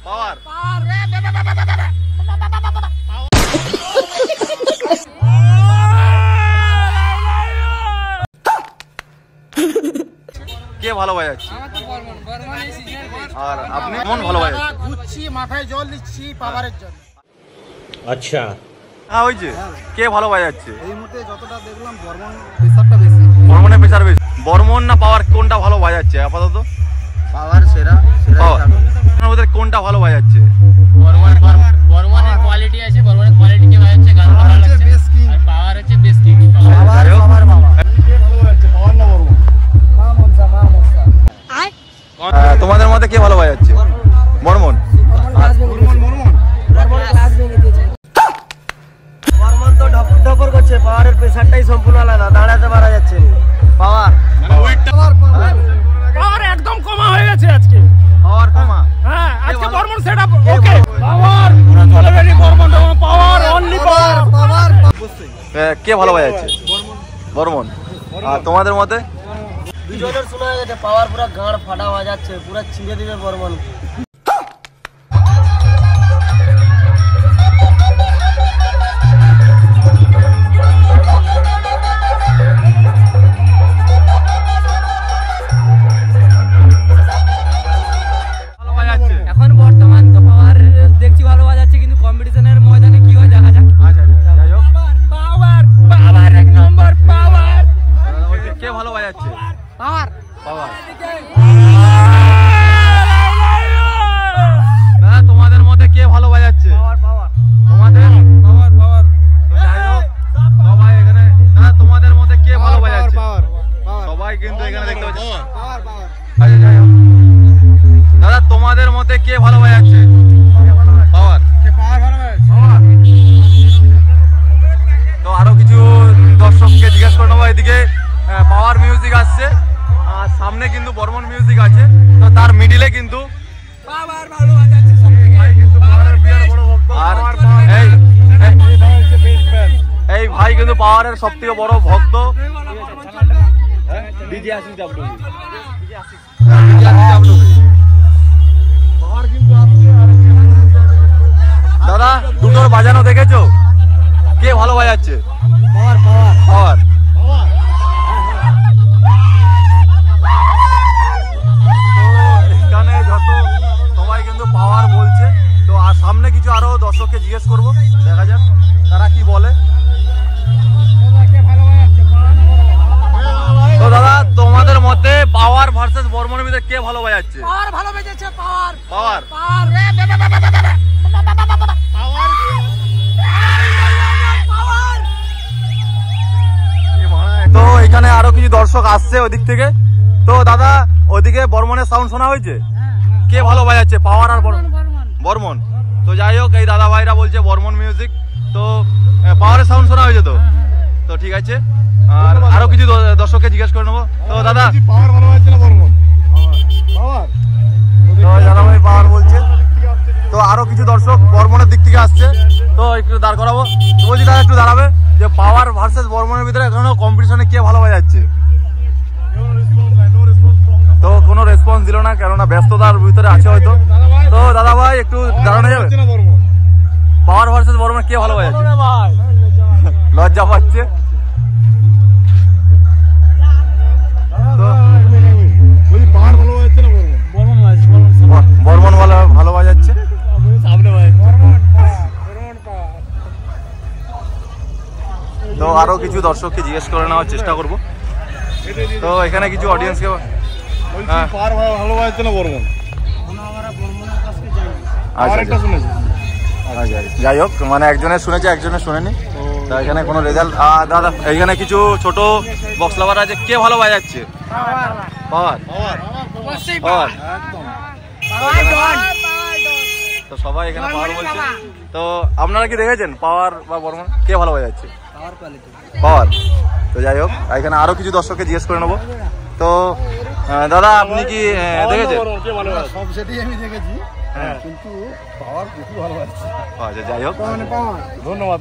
পাওয়ার কে ভালো বাজাচ্ছে? আর আপনি কেমন ভালো বাজাচ্ছেন? ঘুরছি, মাথায় জল দিচ্ছি পাওয়ারের জন্য। আচ্ছা, হ্যাঁ হয়েছে। কে ভালো বাজাচ্ছে? এই মুহূর্তে যতটা দেখলাম বর্মন প্রেসারটা বেশি। বর্মনের প্রেসার বেশি। বর্মন না পাওয়ার কোনটা ভালো বাজাচ্ছে আপাতত? পাওয়ার সেরা। ওদের কোনটা ভালো বাজাচ্ছে? বর্মনের কোয়ালিটি আছে, বর্মনের কোয়ালিটি কে বাজাচ্ছে, গান ভালো লাগছে। আর পাওয়ার হচ্ছে বেস্ট কিং। পাওয়ার বাবা। পাওয়ার না বর্মন। তোমাদের মধ্যে কে ভালো বাজাচ্ছে? বর্মন। বর্মন তো ঢপর করছে, পাওয়ারের প্রেসারটাই সম্পূর্ণ আলাদা, দাঁড়াতে পারা যাচ্ছে। পাওয়ার পাওয়ার একদম কমা হয়ে গেছে আজকে। পাওয়ার কমা? হ্যাঁ, আজকে বর্মন সেটআপ ওকে। পাওয়ার পুরো চলে গেছে। বর্মন পাওয়ার, অনলি পাওয়ার। কে ভালো বাজাচ্ছে? বর্মন। আর তোমাদের মতে? দুজনের শোনা গেছে পাওয়ার পুরো গাঁড় ফাটা বাজাচ্ছে, পুরো ছিঁড়ে দিবে বর্মন। এখন বর্তমান তো পাওয়ার দেখছি ভালো বাজাচ্ছে, কিন্তু কম্পিটিশনের ময়দানে কি হয় দেখা যাক। পাওয়ার পাওয়ার এক নম্বর পাওয়ার। কে ভালো বাজাচ্ছে? পাওয়ার পাওয়ার। দাদা তোমাদের মধ্যে কে ভালো বাজাচ্ছে? তোমাদের? সবাই এখানে। দাদা তোমাদের মধ্যে কে ভালো বাজাচ্ছে? সবাই কিন্তু এখানে দেখতে পাচ্ছি। আচ্ছা যাই হোক। দাদা তোমাদের মধ্যে কে ভালো বাজাচ্ছে? পাওয়ার। তো আরো কিছু দর্শককে জিজ্ঞেস করে নেবো। এদিকে পাওয়ার মিউজিক আসছে আর সামনে কিন্তু বর্মন মিউজিক আছে, তো তার মিডিলে কিন্তু পাওয়ার ভালো বাজাচ্ছে ভাই কিন্তু পাওয়ারের বিরাট বড় ভক্ত। আর এই ভাই কিন্তু পাওয়ারের সবথেকে বড় ভক্ত। ডিজে আসিস ডাব্লিউ। দাদা দুটোর বাজানো দেখেছো? কে ভালো বাজাচ্ছে? পাওয়ার পাওয়ার পাওয়ার। এখানে যত সবাই কিন্তু পাওয়ার বলছে। তো আর সামনে কিছু আরো দর্শককে জিজ্ঞেস করবো, দেখা যাক তারা কি বলে। তো দাদা তোমাদের মতে পাওয়ার ভার্সেস বর্মনের ভিতরে কে ভালো বাজাচ্ছে? পাওয়ার ভালো বাজাচ্ছে। পাওয়ার পাওয়ার। পাওয়ার তো এখানে আরো কিছু দর্শক আসছে ওদিক থেকে। তো দাদা ওদিকে বর্মনের সাউন্ড শোনা হয়েছে? কে ভালো বাজাচ্ছে? পাওয়ার আর বর্মন। তো যাই হোক, এই দাদা ভাইরা বলছে বর্মন মিউজিক। তো পাওয়ারের সাউন্ড শোনা হয়েছে? তো ঠিক আছে। আর আরো কিছু দর্শককে জিজ্ঞেস করে নেবো। তো দাদা পাওয়ার ভালো বাজছে না বর্মন? পাওয়ার। তো দাদা ভাই পাওয়ার বলছে। তো আরো কিছু দর্শক বর্মনের দিক থেকে আসছে, তো একটু দাঁড় করাবো। তো বলছি দাদা একটু দাঁড়াবে, যে পাওয়ার ভার্সেস বর্মনের ভিতরে এখনো কম্পিটিশনে কে ভালো বাজাচ্ছে? তো কোনো রেসপন্স দিল না, কেননা ব্যস্ততার ভিতরে আছে হয়তো। তো দাদা ভাই একটু দাঁড়ানো যাবে? পাওয়ার ভার্সেস বর্মন কে ভালো বাজাচ্ছে? লজ্জা পাচ্ছে। বর্মন ভালো বাজাচ্ছে। তো আরো কিছু দর্শককে জিজ্ঞেস করে নেওয়ার চেষ্টা করব। তো এখানে কিছু অডিয়েন্সকে ভালো বাজছে না বর্মন? যাই হোক, মানে একজনের শুনেছে একজনের শুনেনি। তা এখানে কোনো রেজাল্ট? দাদা এখানে কিছু ছোট বক্স লাভার আছে, কে ভালো বাজাচ্ছে? পাওয়ার। পাওয়ার। তো সবাই এখানে পাওয়ার বলছে। তো আপনারা কি দেখেছেন পাওয়ার বা বর্মন কে ভালো বাজাচ্ছে? পাওয়ার। তো যাই হোক, এখানে আরো কিছু দর্শককে জিজ্ঞেস করে নেবো। তো দাদা আপনি কি দেখেছেন? সব সেটাই আমি দেখেছি, কিন্তু পাওয়ার বেশি ভালো বাজছে। আচ্ছা যাই হোক, ধন্যবাদ।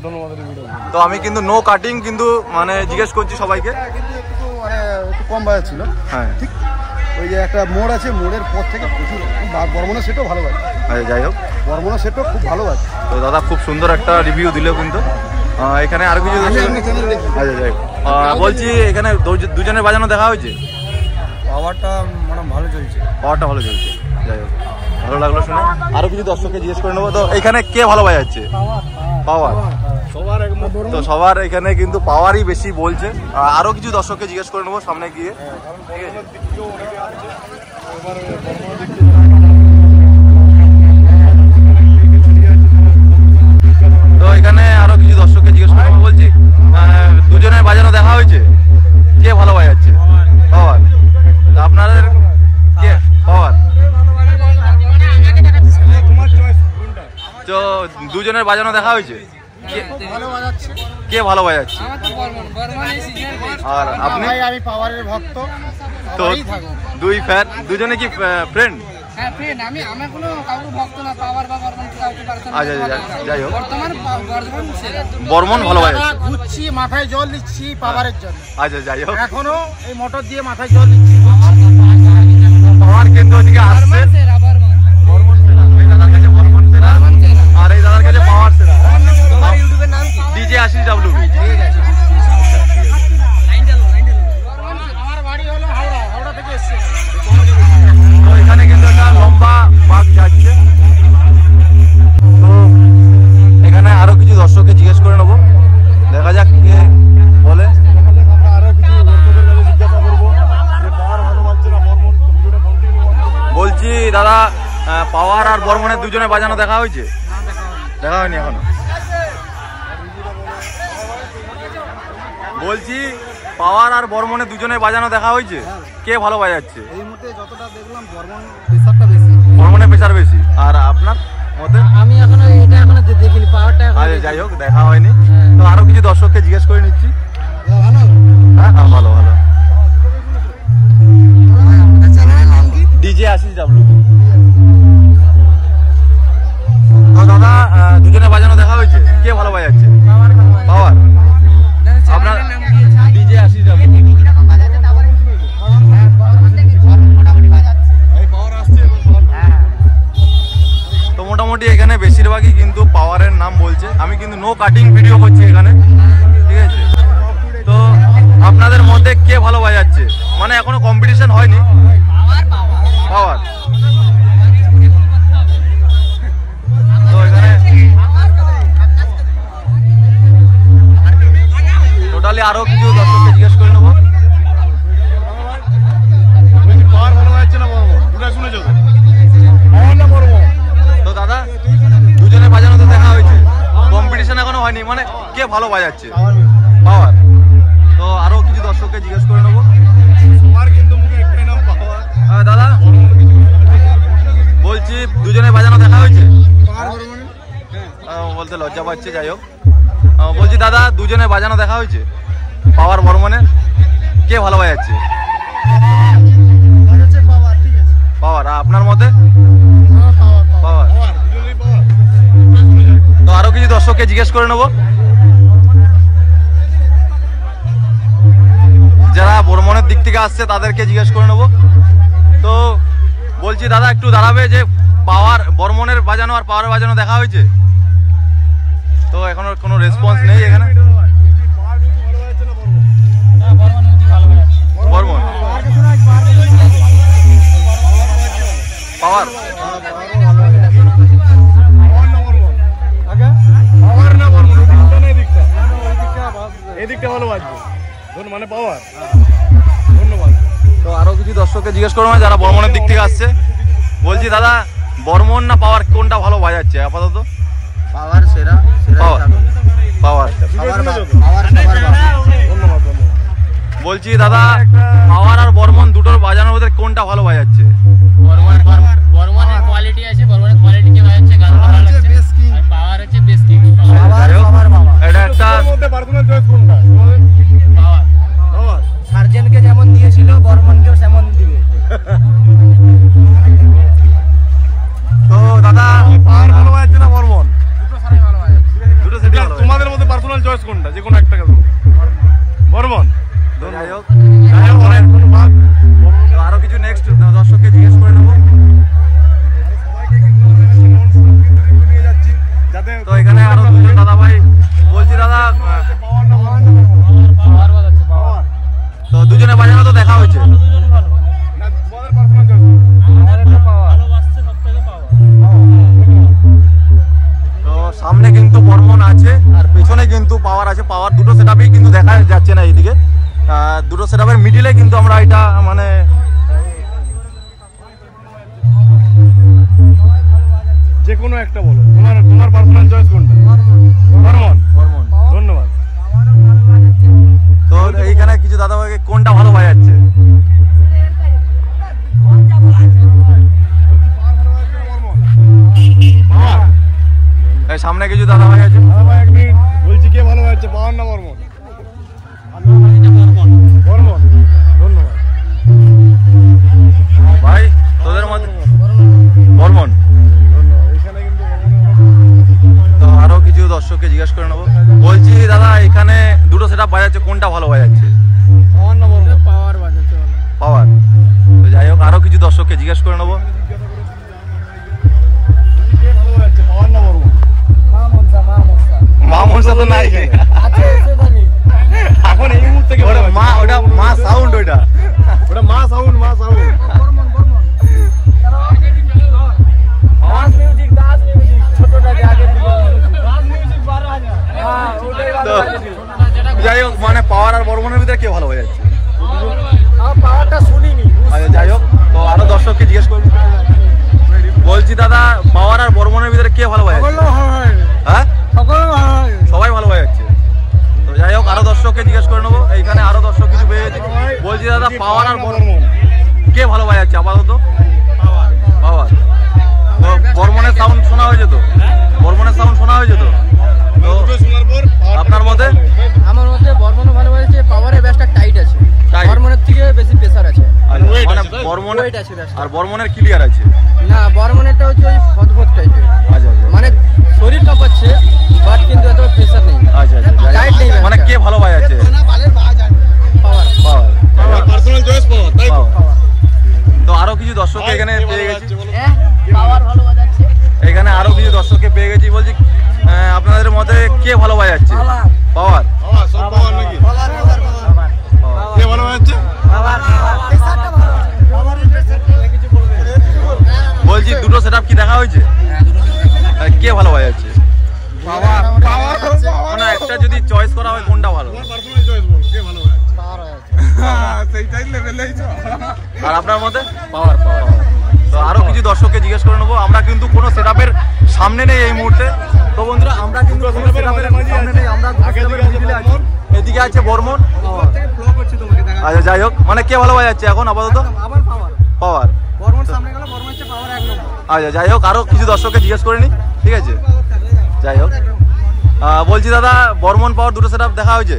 তো আমি কিন্তু নো কাটিং কিন্তু মানে জিজ্ঞেস করছি সবাইকে। কিন্তু একটু কম বাজাচ্ছিল। হ্যাঁ ঠিক। ওই যে একটা মোড় আছে, মোড়ের পর থেকে প্রচুর বর্মনের সেটও ভালো বাজে। আচ্ছা যাই হোক, বর্মনের সেটও খুব ভালো বাজে। তো দাদা খুব সুন্দর একটা রিভিউ দিল কিন্তু। এখানে আরো কিছু আচ্ছা যাই হোক, বলছি এখানে দুজনের বাজানো দেখা হয়েছে, পাওয়ারটা মানে ভালো চলছে। পাওয়ারটা ভালো চলছে, যাই হোক ভালো লাগলো শুনে। আরো কিছু দর্শককে জিজ্ঞেস করে নেবো। তো এখানে কে ভালো বাজাচ্ছে? পাওয়ার। তো সবার এখানে কিন্তু পাওয়ারই বেশি বলছে। আরো কিছু দর্শককে জিজ্ঞেস করে নেবো সামনে গিয়ে, ঠিক আছে? তো এখানে আরো কিছু দর্শককে জিজ্ঞেস করে নেবো। বলছি দুজনের বাজানো দেখা হয়েছে, কে ভালো বাজাচ্ছে? পাওয়ার। আপনাদের কে? পাওয়ার। তো দুজনের বাজানো দেখা হয়েছে, কে ভালো বাজাচ্ছে? আর আপনি? আমি পাওয়ারের ভক্ত। তো দুই ফ্যান, দুজনে কি ফ্রেন্ড? হ্যাঁ ফ্রেন্ড, আমি আমার কোনো কাউকে ভক্ত না, পাওয়ার বা বর্মন কাউকে পার্সোনাল। আচ্ছা যাই হোক, বর্তমান বর্মন সেরা। বর্মন ভালো বাজাচ্ছে। ঘুরছি, মাথায় জল দিচ্ছি পাওয়ারের জন্য। আচ্ছা যাই হোক, এখনো এই মোটর দিয়ে মাথায় জল দিচ্ছি। পাওয়ার কিন্তু ওদিকে আসছে। বর্মন সেরা, বর্মন। এই দাদার কাছে বর্মন সেরা, আর এই দাদার কাছে পাওয়ার সেরা। তোমার ইউটিউবের নাম কি? DJ Ashis WB. ঠিক আছে। আমার বাড়ি হলো হাওড়া, হাওড়া থেকে এসেছি। তো এখানে কিন্তু একটা লম্বা বাঘ যাচ্ছে। তো এখানে আরো কিছু দর্শককে জিজ্ঞেস করে নেবো, দেখা যাক কে বলে। বলছি দাদা, পাওয়ার আর বর্মনের দুজনে বাজানো দেখা হয়েছে? দেখা হয়নি এখনো। বলছি পাওয়ার আর বর্মনের দুজনে বাজানো দেখা হয়েছে, কে ভালো বাজাচ্ছে? এই মুহূর্তে যতটা দেখলাম বর্মন প্রেসারটা বেশি। বর্মনের প্রেসার বেশি। আর আপনার মতে? আমি এখনো দেখিনি, পাওয়ারটা আচ্ছা যাই হোক, দেখা হয়নি। তো আরো কিছু দর্শককে জিজ্ঞেস করে নিচ্ছি। হ্যাঁ ভালো ভালো। DJ Ashis WB. তো দাদা দুজনে বাজানো দেখা হয়েছে, কে ভালো বাজাচ্ছে? পাওয়ার। আপনার? DJ Ashis WB. তো মোটামুটি এখানে বেশিরভাগই কিন্তু পাওয়ারের নাম বলছে। আমি কিন্তু নো কাটিং ভিডিও করছি এখানে, ঠিক আছে? তো আপনাদের মধ্যে কে ভালো বাজাচ্ছে? মানে এখনো কম্পিটিশন হয়নি। পাওয়ার। তো এখানে টোটালি আরো কিছু দর্শককে জিজ্ঞেস করে নেবো। তো দাদা দুজনে বাজানো তো দেখা হয়েছে, কম্পিটিশন এখনো হয়নি, মানে কে ভালো বাজাচ্ছে? পাওয়ার। তো আরো কিছু দর্শককে জিজ্ঞেস করে নেবো। দাদা বলছি দুজনে বাজানো দেখা হয়েছে? বলতে লজ্জা পাচ্ছে, যাই হোক। বলছি দাদা দুজনে বাজানো দেখা হয়েছে, পাওয়ার বর্মনে, কে ভালো বাজাচ্ছে? পাওয়ার। আপনার মতে? পাওয়ার। তো আরো কিছু দর্শককে জিজ্ঞেস করে নেবো, যারা বর্মনের দিক থেকে আসছে তাদেরকে জিজ্ঞেস করে নেবো। তো বলছি দাদা একটু দাঁড়াবে, যে পাওয়ার বর্মনের বাজানো আর পাওয়ারের বাজানো দেখা হয়েছে? তো এখনো কোনো রেসপন্স নেই এখানে। বর্মন। পাওয়ার। এদিকটা ভালো বাজবে, মানে পাওয়ার। ধন্যবাদ। তো আরো কিছু দর্শককে জিজ্ঞেস করবো যারা বর্মনের দিক থেকে আসছে। বলছি দাদা বর্মন না পাওয়ার কোনটা ভালো বাজাচ্ছে আপাতত? পাওয়ার সেরা। পাওয়ার। বলছি দাদা পাওয়ার আর বর্মন দুটোর বাজানোর মধ্যে কোনটা ভালো বাজাচ্ছে? বর্মনের কোয়ালিটি আছে, বর্মনের কোয়ালিটি কে বাজাচ্ছে, গান ভালো লাগছে। আর পাওয়ার হচ্ছে বেস্ট কিং। এটা একটা পাওয়ার। সার্জেনকে যেমন দিয়েছিল বর্মনকেও তেমন দিবে। তো দাদা পাওয়ার ভালো বাজছে না বর্মন? দুটো সেটি ভালো। তোমাদের মধ্যে পার্সোনাল চয়েস কোনটা? যে কোনো একটা বর্মন। যাই হোক, যাই হোক, অনেক ধন্যবাদ। আরো কিছু নেক্সট তো এখানে আরো দুজন দাদা ভাই বলছি দাদা তো দুজনে বাজানো তো দেখা হয়েছে। তো সামনে কিন্তু বর্মন আছে আর পেছনে কিন্তু পাওয়ার আছে। পাওয়ার দুটো সেটআপই কিন্তু দেখা যাচ্ছে না এইদিকে, দুটো সেটআপের মিডিলে কিন্তু আমরা এটা মানে যে কোনো একটা বলো, তোমার পার্সোনাল চয়েস কোনটা? বর্মন। ধন্যবাদ। তো এইখানে কিছু দাদা ভাইকে কোনটা ভালো পাওয়া যাচ্ছে? এই সামনে কিছু দাদা ভাই আছে। বলছি কে ভালো যাচ্ছে, পাওয়ার না বর্মন? বর্মন। ধন্যবাদ ভাই তোদের মধ্যে বর্মন। তো আরো কিছু দর্শককে জিজ্ঞেস করে নেবো। বলছি দাদা এখানে দুটো সেটআপ বাজাচ্ছে, কোনটা ভালো বাজাচ্ছে? পাওয়ার না বর্মন? পাওয়ার বাজাচ্ছে পাওয়ার। তো যাই হোক আরো কিছু দর্শককে জিজ্ঞেস করে নেবো। পাওয়ার না বর্মন? মা মনসা তো নাই এখন এই মুহূর্তে মা, ওটা মা সাউন্ড, ওটা ওটা মা সাউন্ড। যাই হোক মানে পাওয়ার আর বর্মনের ভিতরে কে ভালো হয়ে যাচ্ছে? পাওয়ারটা শুনিনি। আচ্ছা যাই হোক তো আরো দর্শককে জিজ্ঞেস করবো। বলছি দাদা পাওয়ার আর বর্মনের ভিতরে কে ভালো হয়ে যাচ্ছে? হ্যাঁ সবাই ভালো হয়ে যাচ্ছে। তো যাই হোক আরো দর্শককে জিজ্ঞেস করে নেবো। এইখানে আরো দর্শক কিছু পেয়েছে। বলছি দাদা পাওয়ার আর বর্মন কে ভালো হয়ে যাচ্ছে আপাতত? পাওয়ার। তো বর্মনের সাউন্ড শোনা হয়েছে তো? বর্মনের সাউন্ড শোনা হয়েছে তো? তো আপনার মতে? আমার মতে বর্মনও ভালো বাজাচ্ছে, পাওয়ারের ব্যাসটা টাইট আছে, বর্মনের থেকে বেশি প্রেসার আছে। মানে বর্মনের আর বর্মনের ক্লিয়ার আছে না, বর্মনেরটা হচ্ছে ওই ফদফদ টাইপের, আচ্ছা মানে শরীর কাঁপাচ্ছে বাট কিন্তু এত প্রেসার নেই। আচ্ছা টাইট নেই, মানে কে ভালো বাজাচ্ছে? পাওয়ার। পাওয়ার। পার্সোনাল চয়েস পাওয়ার, তাই তো? তো আরো কিছু দর্শক এখানে পেয়ে গেছি। পাওয়ার ভালো বাজাচ্ছে। এখানে আরো কিছু দর্শককে পেয়ে গেছি। বলছি আপনাদের মধ্যে কে ভালো বাজাচ্ছে? পাওয়ার। সব পাওয়ার নাকি? কে ভালো যাচ্ছে? বলছি দুটো সেটআপ কি দেখা হয়েছে? কে ভালো বাজাচ্ছে? মানে একটা যদি চয়েস করা হয় কোনটা ভালো? পার্সোনাল চয়েস বল, কে ভালো যাচ্ছে? পাওয়ার যাচ্ছে। সেইটাই লেভেলেই তো। আর আপনার মতে? পাওয়ার। তো আরো কিছু দর্শককে জিজ্ঞেস করে নেবো। আমরা কিন্তু কোনো সেটআপের সামনে নেই এই মুহূর্তে। তো বন্ধুরা আমরা কিন্তু কোনো সেটআপের সামনে নেই, আমরা মিডিলে আছি। এদিকে আছে বর্মন। আচ্ছা যাই হোক মানে কে ভালো বাজাচ্ছে এখন আপাতত? পাওয়ার। আচ্ছা যাই হোক আরো কিছু দর্শককে জিজ্ঞেস করে নি, ঠিক আছে? যাই হোক বলছি দাদা বর্মন পাওয়ার দুটো সেটআপ দেখা হয়েছে?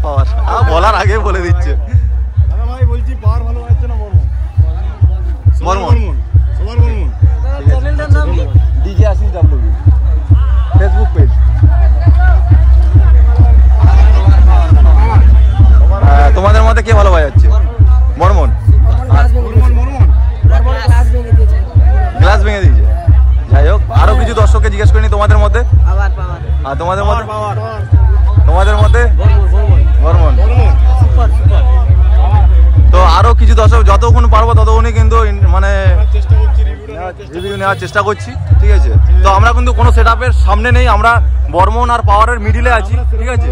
পাওয়ার। বলার আগে বলে দিচ্ছে। দাদা ভাই বলছি পাওয়ার ভালো যাচ্ছে না বর্মন? বর্মন। সবার Barman. DJ Ashis W Facebook page. তোমাদের মধ্যে কে ভালো বাজাচ্ছে? বর্মন। গ্লাস ভেঙে দিয়েছে। যাই হোক আরো কিছু দর্শককে জিজ্ঞেস করিনি তোমাদের মধ্যে। আর তোমাদের মধ্যে? তোমাদের মধ্যে বর্মন। তো আরো কিছু দর্শক যতক্ষণ পারবো ততক্ষণই কিন্তু মানে রিভিউ নেওয়ার চেষ্টা করছি, ঠিক আছে? তো আমরা কিন্তু কোনো সেটআপের সামনে নেই, আমরা বর্মন আর পাওয়ারের মিডিলে আছি, ঠিক আছে?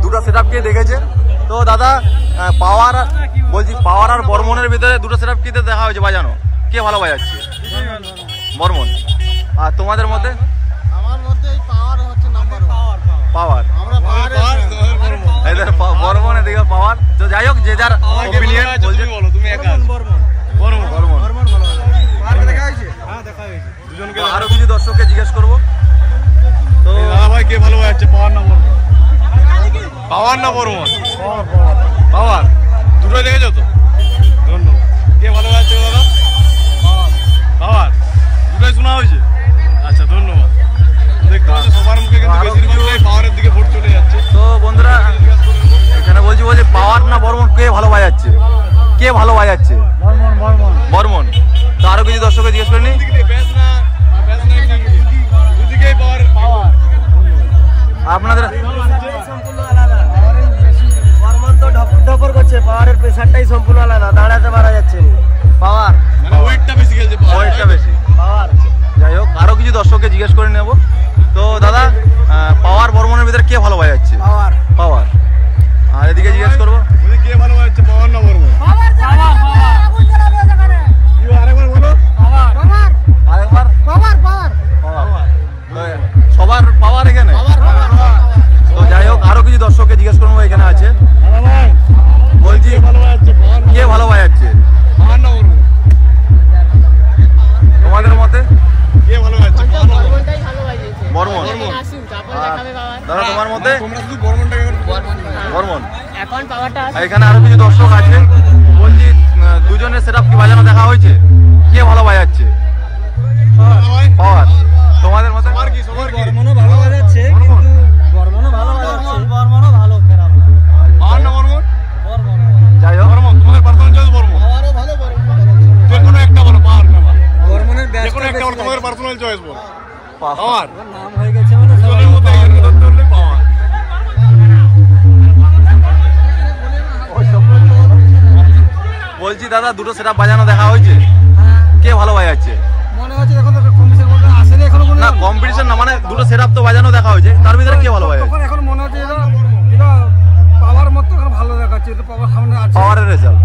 দুটো সেটআপকে দেখেছে। তো দাদা পাওয়ার বলছি পাওয়ার আর বর্মনের ভিতরে দুটো সেটআপ কিতে দেখা হয়েছে বাজানো, কে ভালো বাজাচ্ছে? বর্মন। আর তোমাদের মধ্যে? আমার মধ্যে এই পাওয়ার হচ্ছে নাম্বার 1। পাওয়ার। আমরা পাওয়ার এদের বর্মন এদিকে পাওয়ার। তো যাই হোক যে যার অপিনিয়ন বলছে। বলো তুমি একা। বর্মন। পাওয়ার দেখা হয়েছে? হ্যাঁ দেখা হয়েছে। দুজনকে আরো কিছু দর্শককে জিজ্ঞেস করবো। তো দাদা ভাই কে ভালো যাচ্ছে, পাওয়ার না বর্মন? পাওয়ার না বর্মন? পাওয়ার। দুটো দেখেছো তো? ধন্যবাদ। কে ভালো যাচ্ছে দাদা? পাওয়ার। দুটোই শোনা হয়েছে? আচ্ছা ধন্যবাদ। দেখতে পাচ্ছি সবার মুখে কিন্তু বেশিরভাগটাই পাওয়ারের দিকে ভোট চলে যাচ্ছে। তো বন্ধুরা এখানে বলছি পাওয়ার না বর্মন কে ভালো বাজাচ্ছে? কে ভালো বাজাচ্ছে? বর্মন। তো আরো কিছু দর্শককে জিজ্ঞেস করিনি। ব্যাস না আপনাদের সম্পূর্ণ আলাদা। বর্মন তো ঢপর ঢপর করছে, পাওয়ারের প্রেসারটাই সম্পূর্ণ আলাদা, দাঁড়াতে পারা যাচ্ছে না। পাওয়ার মানে ওয়েটটা বেশি খেলছে ওয়েটটা বেশি। পাওয়ার যাই হোক, আরো কিছু দর্শককে জিজ্ঞেস করে নেব। তো দাদা, পাওয়ার বর্মনের ভিতরে কে ভালো বাজাচ্ছে? পাওয়ার পাওয়ার। আর এদিকে জিজ্ঞেস করবো, বলি কে ভালো বাজাচ্ছে, পাওয়ার না বর্মন? কি আরেকবার বলো। আরেকবার পাওয়ার। তো সবার পাওয়ার এখানে। তো যাই হোক, আরো কিছু দর্শককে জিজ্ঞেস করবো এখানে আছে। দাদা ভাই বলছি কে ভালো বাজাচ্ছে, পাওয়ার না কে ভালো বাজাচ্ছে পাওয়ার না বর্মন? তোমাদের মতে? কে ভালো বাজাচ্ছে, পাওয়ার না বর্মন? বর্মনটাই ভালো বাজিয়েছে। বর্মন। এখন আসুক, তারপর দেখাবে পাওয়ার। দাদা তোমার মতে? তোমরা শুধু বর্মনটাকে বর্মন বর্মন। এখন পাওয়ারটা আর এখানে আরো কিছু দর্শক আছে। বলছি দুজনের সেটআপ কি বাজানো দেখা হয়েছে? কে ভালো বাজাচ্ছে? দাদা ভাই পাওয়ার। তোমাদের মতে? সবার কি সবার কি বর্মনও ভালো বাজাচ্ছে, কিন্তু বর্মনও ভালো বাজাচ্ছে, বর্মনও ভালো, খারাপ না। পাওয়ার না বর্মন? যাই হোক, বর্মন তোমাদের পার্সোনাল চয়েস বর্মন। পাওয়ারও ভালো, বর্মন যে কোনো একটা বলো, পাওয়ার না বলো। বর্মনের যে কোনো ব্যাটটা একটা বলো, বেশি তোমাদের লাগছে। পার্সোনাল চয়েস বলো। পাওয়ার। পাওয়ার। নাম হয়ে গেছে মানে দুজনের মধ্যে একজনকে ধরতে হলে পাওয়ার। বলছি দাদা, দুটো সেটআপ বাজানো দেখা হয়েছে, কে ভালো বাজাচ্ছে? মনে হচ্ছে এখন কমিশন করতে আসেনি এখনো কোনো না কম্পিটিশন না, মানে দুটো সেটআপ তো বাজানো দেখা হয়েছে, তার ভিতরে কে ভালো বাজাচ্ছে? তখন এখন মনে হচ্ছে এটা পাওয়ার মতো এখন ভালো দেখাচ্ছে, এটা পাওয়ার সামনে আছে। পাওয়ারের রেজাল্ট।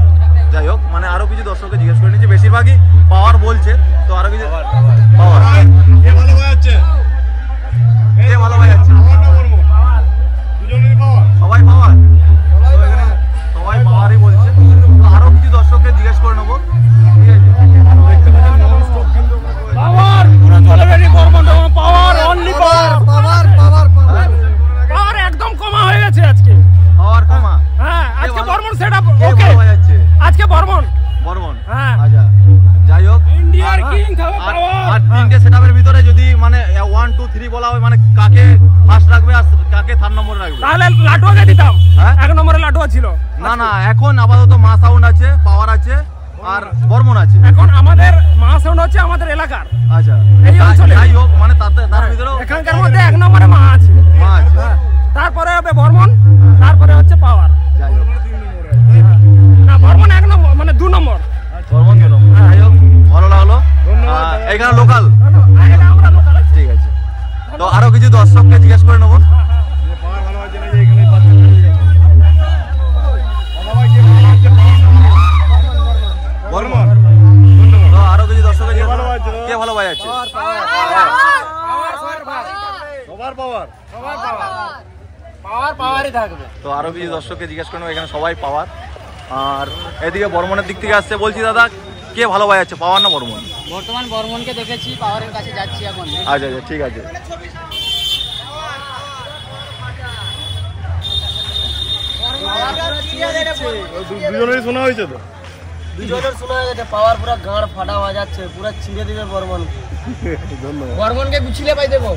যাই হোক, মানে আরো কিছু দর্শককে জিজ্ঞেস করে নিচ্ছি, বেশিরভাগই পাওয়ার বলছে। তো আরো কিছু পাওয়ার। কে ভালো বাজাচ্ছে, কে ভালো বাজাচ্ছে? পাওয়ার না বর্মন? দুজনেরই পাওয়ার। সবাই পাওয়ার। তো এখানে সবাই পাওয়ারই বলছে। তো আরো কিছু দর্শককে জিজ্ঞেস করে নেবো, ঠিক আছে? পাওয়ার পুরো চলে বেরিয়ে বর্মন পাওয়ার, অনলি পাওয়ার। পাওয়ার একদম কমা হয়ে গেছে আজকে। পাওয়ার কমা। হ্যাঁ, আজকে ভালো- বর্মন সেটআপ কে ওকে। ভালো বাজাচ্ছে? আজকে বর্মন বর্মন। হ্যাঁ। আচ্ছা, যাই হোক, ইন্ডিয়ার কিং হবে আর পাওয়ার। তিনটে সেটআপের ভিতরে যদি মানে 1 2 3 বলা হয়, মানে কাকে ফার্স্ট রাখবে আর কাকে থার্ড নম্বরে রাখবে? তাহলে লাটুয়াকে দিতাম, হ্যাঁ? এক নম্বরে লাটুয়া ছিল। না না, এখন আপাতত মা সাউন্ড আছে, পাওয়ার আছে, আর বর্মন আছে। এখন আমাদের মা সাউন্ড হচ্ছে আমাদের এলাকার, আচ্ছা, এই অঞ্চলে। যাই হোক, মানে তার ভিতরেও এখানকার মধ্যে এক নম্বরে মা আছে, মা আছে। তারপরে হবে বর্মন, তারপরে হচ্ছে পাওয়ার। যাই হোক, না বর্মন এক নম্বর, মানে 2 নম্বর। বর্মন কেন? যাই হোক, ভালো লাগলো। এখানে লোকাল, এটা আমরা লোকাল আছি। ঠিক আছে। তো আরো কিছু দর্শককে জিজ্ঞেস করে নেবো। যে পাওয়ার ভালো বাজছে না, যে এখানে বাচ্চা চলে যাচ্ছে। দাদা ভাই কে ভালো বাজছে, পাওয়ার না বর্মন? বর্মন। ধন্যবাদ। তো আরো কিছু দর্শককে জিজ্ঞেস ভালো করবো, বাজছে দাদা? কে ভালো বাজাচ্ছে? সবার পাওয়ার। পাওয়ারই থাকবে। তো আরো কিছু দর্শককে জিজ্ঞেস করে নেবো, এখানে সবাই পাওয়ার। আর এদিকে বর্মনের দিক থেকে আসছে। বলছি দাদা, কে ভালো বাজাচ্ছে, পাওয়ার না বর্মন? বর্তমান বর্মনকে দেখেছি, পাওয়ারের কাছে যাচ্ছি এখন। আচ্ছা আচ্ছা, ঠিক আছে। দুজনেরই শোনা হয়েছে তো? দুজনের শোনা গেছে, পাওয়ার পুরো গাঁড় ফাটা বাজাচ্ছে, পুরো ছিঁড়ে দিবে বর্মন। ধন্যবাদ। বর্মনকে গুছিয়ে পাই দেবো।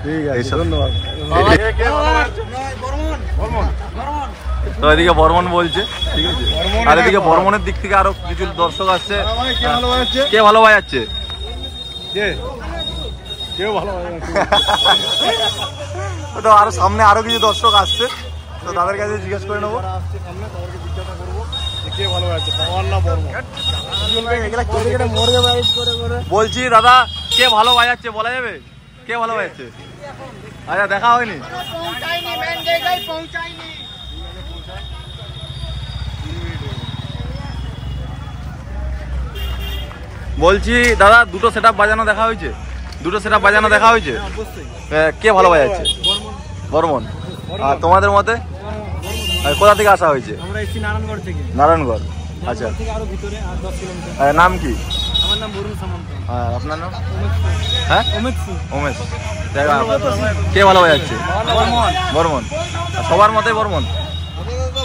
ঠিক আছে, এইসব- ধন্যবাদ। কে ভালো বাজছে? বর্মন। তো এদিকে বর্মন বলছে, ঠিক আছে। আর এদিকে বর্মনের দিক থেকে আরো কিছু দর্শক আসছে, দাদা ভাই কে ভালো বাজাচ্ছে? কে ভালো বাজাচ্ছে? কে? কেউ ভালো বাজাচ্ছে। তো আরো সামনে আরো কিছু দর্শক আসছে, তো তাদের কাছে জিজ্ঞেস করে নেবো। আসছে সামনে, তাদেরকে জিজ্ঞাসা করবো যে কে ভালো বাজাচ্ছে, পাওয়ার না বর্মন? বলছি দাদা, কে ভালো বাজাচ্ছে বলা যাবে? কে ভালো বাজাচ্ছে? আচ্ছা, দেখা হয়নি। বলছি দাদা, দুটো সেটআপ বাজানো দেখা হয়েছে? দুটো সেটআপ বাজানো দেখা হয়েছে? কে ভালো বাজাচ্ছে? বর্মন। আর তোমাদের মতে? আর কোথা থেকে আসা হয়েছে? আমরা এসেছি নারায়ণগড় থেকে, নারায়ণগড়। আচ্ছা, থেকে আরো ভিতরে 10 কিলোমিটার। নাম কি? আমার নাম বরুণ সামন্ত। আর আপনার নাম? হ্যাঁ, অমিত সিং। উমেশ। দেখা, কে ভালো বাজাচ্ছে? বর্মন। আর সবার মতে বর্মন।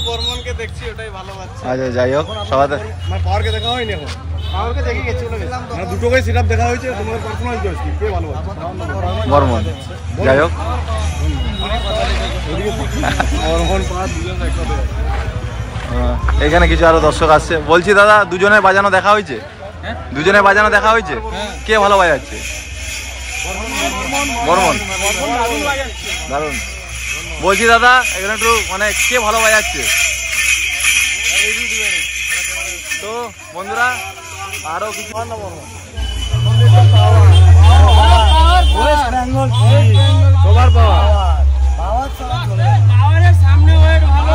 বর্মনকে দেখছি, ওটাই ভালো বাজছে। আচ্ছা, যাই হোক, সবার মানে পাওয়ারকে দেখা হয়নি এখন? পাওয়ারকে দেখে গেছি, মানে দুটোকেই সেটআপ দেখা হয়েছে, তোমাদের পার্সোনাল চয়েস কি, কে ভালো বাজছে? বর্মন। যাই হোক, বর্মন পাওয়ার দুজন একসাথে। এখানে কিছু আরো দর্শক আসছে। বলছি দাদা, দুজনের বাজানো দেখা হয়েছে? দুজনের বাজানো দেখা হয়েছে? কে ভালো বাজাচ্ছে? বর্মন। দারুণ। বলছি দাদা এখানে একটু মানে কে ভালো বাজাচ্ছে? তো বন্ধুরা আরো কিছু ওয়েস্ট বেঙ্গল সবার পাওয়ার সামনে ওয়েট ভালো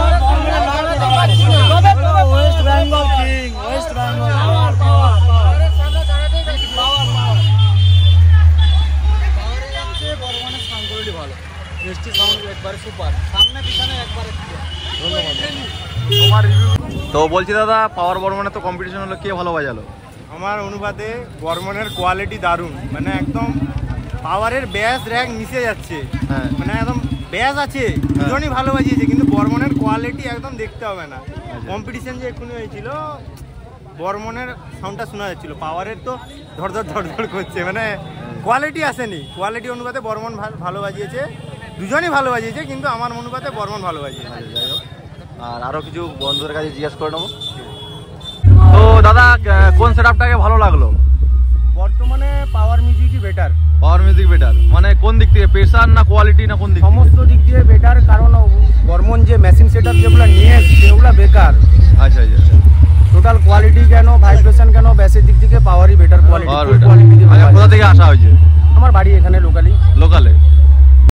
West Bengal king West Bengal তো বলছি দাদা পাওয়ার বর্মনে তো কম্পিটিশন হলো, কে ভালো বাজালো? আমার অনুপাতে বর্মনের কোয়ালিটি দারুণ, মানে একদম পাওয়ারের ব্যাস র্যাক মিশে যাচ্ছে। হ্যাঁ। মানে একদম ব্যাস আছে, দুজনই ভালো বাজিয়েছে, কিন্তু বর্মনের কোয়ালিটি একদম দেখতে হবে না। কম্পিটিশন যে এক্ষুনি হয়েছিল বর্মনের সাউন্ডটা শোনা যাচ্ছিল, পাওয়ারের তো ধড়ধড় ধড়ধড় করছে, মানে কোয়ালিটি আসেনি। কোয়ালিটি অনুপাতে বর্মন ভালো বাজিয়েছে, দুজনই ভালো বাজিয়েছে, কিন্তু আমার অনুপাতে বর্মন ভালো বাজিয়েছে। যাই হোক, আর আরো কিছু বন্ধুদের কাছে জিজ্ঞেস করে নেবো। তো দাদা কোন সেটআপটাকে ভালো লাগলো? বর্তমানে পাওয়ার মিউজিকই বেটার, পাওয়ার মিউজিক বেটার, মানে কোন দিক থেকে, প্রেসার না কোয়ালিটি না কোন দিক থেকে? সমস্ত দিক দিয়ে বেটার, কারণ বর্মন যে মেশিন সেটআপ যেগুলো নিয়ে এসছে সেগুলো বেকার। আচ্ছা আচ্ছা, টোটাল কোয়ালিটি কেন, ভাইব্রেশন কেন, ব্যাসের দিক থেকে পাওয়ারই বেটার কোয়ালিটি। পাওয়ার বেটার। আচ্ছা, কোথা থেকে আসা হয়েছে? আমার বাড়ি এখানে লোকালি। লোকালে।